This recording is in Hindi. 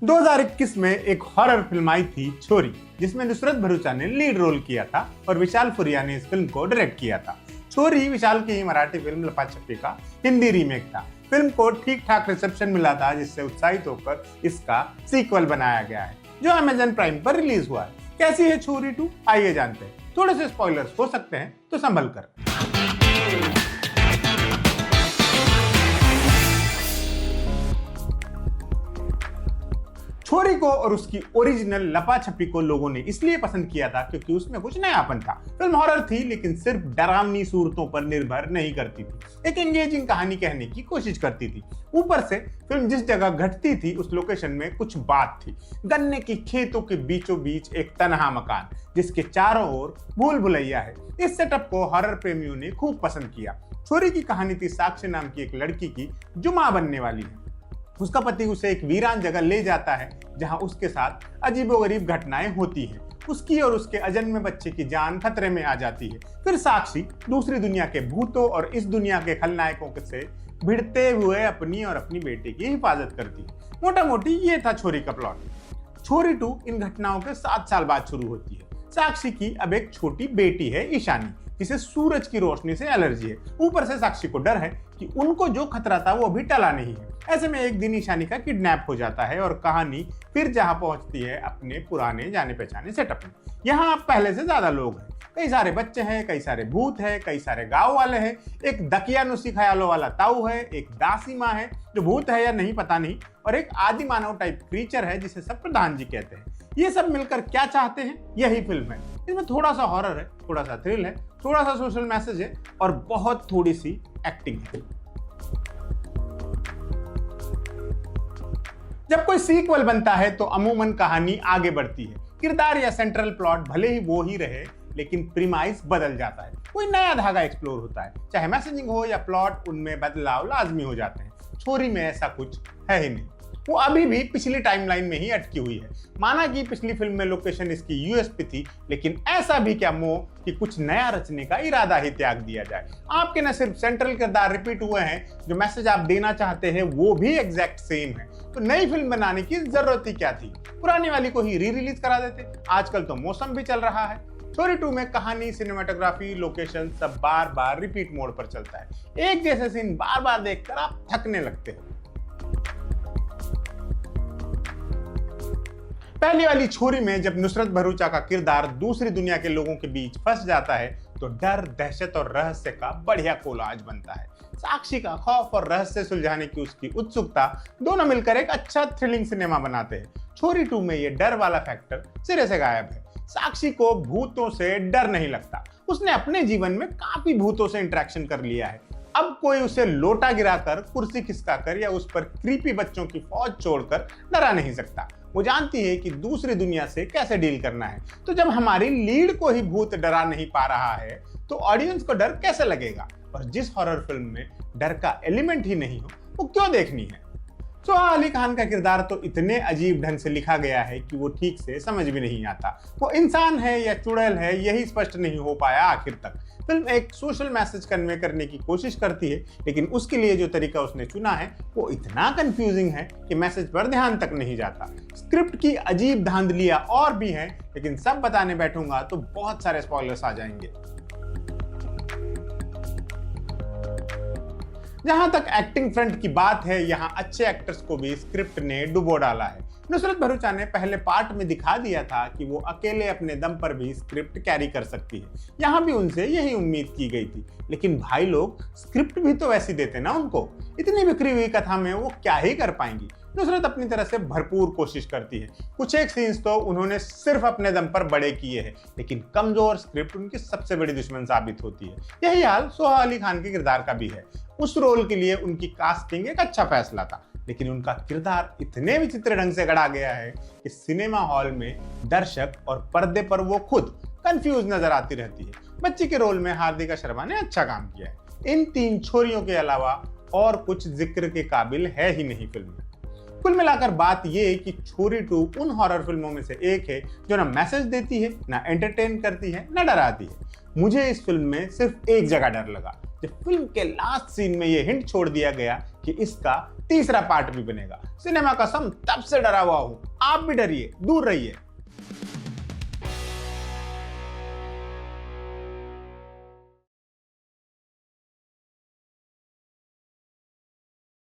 2021 में एक हॉरर फिल्म आई थी छोरी, जिसमें नुसरत भरूचा ने लीड रोल किया था और विशाल फुरिया ने इस फिल्म को डायरेक्ट किया था। छोरी विशाल की ही मराठी फिल्म लपाछपी का हिंदी रीमेक था। फिल्म को ठीक ठाक रिसेप्शन मिला था, जिससे उत्साहित होकर इसका सीक्वल बनाया गया है, जो अमेज़न प्राइम पर रिलीज हुआ है। कैसी है छोरी 2, आइए जानते हैं। थोड़े से स्पॉयलर्स हो सकते हैं, तो संभल कर। छोरी को और उसकी ओरिजिनल लपाछपी को लोगों ने इसलिए पसंद किया था क्योंकि उसमें कुछ नयापन था। फिल्म हॉरर थी, लेकिन सिर्फ डरावनी सूरतों पर निर्भर नहीं करती थी, एक एंगेजिंग कहानी कहने की कोशिश करती थी। ऊपर से फिल्म जिस जगह घटती थी उस लोकेशन में कुछ बात थी। गन्ने की खेतों के बीचों बीच एक तनहा मकान, जिसके चारों ओर भूल भुलैया है। इस सेटअप को हॉरर प्रेमियों ने खूब पसंद किया। छोरी की कहानी थी साक्षी नाम की एक लड़की की जो मां बनने वाली है। उसका पति उसे एक वीरान जगह ले जाता है, जहां उसके साथ अजीबोगरीब घटनाएं होती हैं। उसकी और उसके अजन्मे बच्चे की जान खतरे में आ जाती है। फिर साक्षी दूसरी दुनिया के भूतों और इस दुनिया के खलनायकों से भिड़ते हुए अपनी और अपनी बेटी की हिफाजत करती है। मोटा मोटी ये था छोरी का प्लॉट। छोरी 2 इन घटनाओं के 7 साल बाद शुरू होती है। साक्षी की अब एक छोटी बेटी है ईशानी, जिसे सूरज की रोशनी से एलर्जी है। ऊपर से साक्षी को डर है कि उनको जो खतरा था वो अभी टला नहीं है। ऐसे में एक दिन ईशानी का किडनैप हो जाता है और कहानी फिर जहां पहुंचती है अपने पुराने जाने पहचाने सेटअप में। यहाँ पहले से ज्यादा लोग हैं, कई सारे बच्चे हैं, कई सारे भूत हैं, कई सारे गांव वाले हैं, एक दकियानुसी ख्यालों वाला ताऊ है, एक दासी माँ है जो भूत है या नहीं पता नहीं, और एक आदि मानव टाइप क्रीचर है जिसे सब प्रधान जी कहते हैं। ये सब मिलकर क्या चाहते हैं, यही फिल्म है। इसमें थोड़ा सा हॉरर है, थोड़ा सा थ्रिल है, थोड़ा सा सोशल मैसेज है और बहुत थोड़ी सी एक्टिंग है। जब कोई सीक्वल बनता है तो अमूमन कहानी आगे बढ़ती है। किरदार या सेंट्रल प्लॉट भले ही वो ही रहे, लेकिन प्रीमाइस बदल जाता है। कोई नया धागा एक्सप्लोर होता है, चाहे मैसेजिंग हो या प्लॉट, उनमें बदलाव लाजमी हो जाते हैं। छोरी में ऐसा कुछ है ही नहीं। वो अभी भी पिछली टाइमलाइन में ही अटकी हुई है। माना कि पिछली फिल्म में लोकेशन इसकी यूएस पे थी, लेकिन ऐसा भी क्या मोह कि कुछ नया रचने का इरादा ही त्याग दिया जाए। आपके न सिर्फ सेंट्रल किरदार रिपीट हुए हैं, जो मैसेज आप देना चाहते हैं वो भी एग्जैक्ट सेम है। तो नई फिल्म बनाने की जरूरत ही क्या थी? पुरानी वाली को ही री रिलीज करा देते। आजकल तो मौसम भी चल रहा है। छोरी 2 में कहानी, सिनेमाटोग्राफी, लोकेशन सब बार बार रिपीट मोड पर चलता है। एक जैसे सीन बार बार देखकर आप थकने लगते हो। पहली वाली छोरी में जब नुसरत भरूचा का किरदार दूसरी दुनिया के लोगों के बीच फंस जाता है तो डर, दहशत और रहस्य का बढ़िया कोलाज बनता है। साक्षी का खौफ और रहस्य सुलझाने की उसकी उत्सुकता दोनों मिलकर एक अच्छा थ्रिलिंग सिनेमा बनाते हैं। छोरी 2 में ये डर वाला फैक्टर सिरे से गायब है। साक्षी को भूतों से डर नहीं लगता। उसने अपने जीवन में काफी भूतों से इंटरेक्शन कर लिया है। अब कोई उसे लोटा गिराकर, कुर्सी खिसकाकर या उस पर क्रीपी बच्चों की फौज छोड़कर डरा नहीं सकता। वो जानती है कि दूसरी दुनिया से कैसे डील करना है। तो जब हमारी लीड को ही भूत डरा नहीं पा रहा है तो ऑडियंस को डर कैसे लगेगा? और जिस हॉरर फिल्म में डर का एलिमेंट ही नहीं हो, वो क्यों देखनी है? सोहा अली खान का किरदार तो इतने अजीब ढंग से लिखा गया है कि वो ठीक से समझ भी नहीं आता। वो इंसान है या चुड़ैल है, यही स्पष्ट नहीं हो पाया आखिर तक। फिल्म एक सोशल मैसेज कन्वे करने की कोशिश करती है, लेकिन उसके लिए जो तरीका उसने चुना है वो इतना कंफ्यूजिंग है कि मैसेज पर ध्यान तक नहीं जाता। स्क्रिप्ट की अजीब धांधलियां और भी हैं, लेकिन सब बताने बैठूंगा तो बहुत सारे स्पॉयलर्स आ जाएंगे। जहां तक एक्टिंग फ्रंट की बात है, यहां अच्छे एक्टर्स को भी स्क्रिप्ट ने डुबो डाला है। नुसरत भरूचा ने पहले पार्ट में दिखा दिया था कि वो अकेले अपने दम पर भी स्क्रिप्ट कैरी कर सकती है। यहाँ भी उनसे यही उम्मीद की गई थी, लेकिन भाई लोग स्क्रिप्ट भी तो वैसी देते ना उनको। इतनी बिखरी हुई कथा में वो क्या ही कर पाएंगी। नुसरत अपनी तरह से भरपूर कोशिश करती है। कुछ एक सीन्स तो उन्होंने सिर्फ अपने दम पर बड़े किए हैं, लेकिन कमजोर स्क्रिप्ट उनकी सबसे बड़ी दुश्मन साबित होती है। यही हाल सोहा अली खान के किरदार का भी है। उस रोल के लिए उनकी कास्टिंग एक अच्छा फैसला था, लेकिन उनका किरदार इतने विचित्र ढंग से गढ़ा गया है कि सिनेमा हॉल में दर्शक और पर्दे पर वो खुद कंफ्यूज नजर आती रहती है। बच्ची के रोल में हार्दिका शर्मा ने अच्छा काम किया है। इन 3 छोरियों के अलावा और कुछ जिक्र के काबिल है ही नहीं फिल्म में। कुल मिलाकर बात यह है कि छोरी 2 उन हॉरर फिल्मों में से एक है जो ना मैसेज देती है, ना एंटरटेन करती है, ना डराती है। मुझे इस फिल्म में सिर्फ एक जगह डर लगा, जब फिल्म के लास्ट सीन में ये हिंट छोड़ दिया गया कि इसका तीसरा पार्ट भी बनेगा। सिनेमा कसम तब से डरा हुआ हूं। आप भी डरिए, दूर रहिए।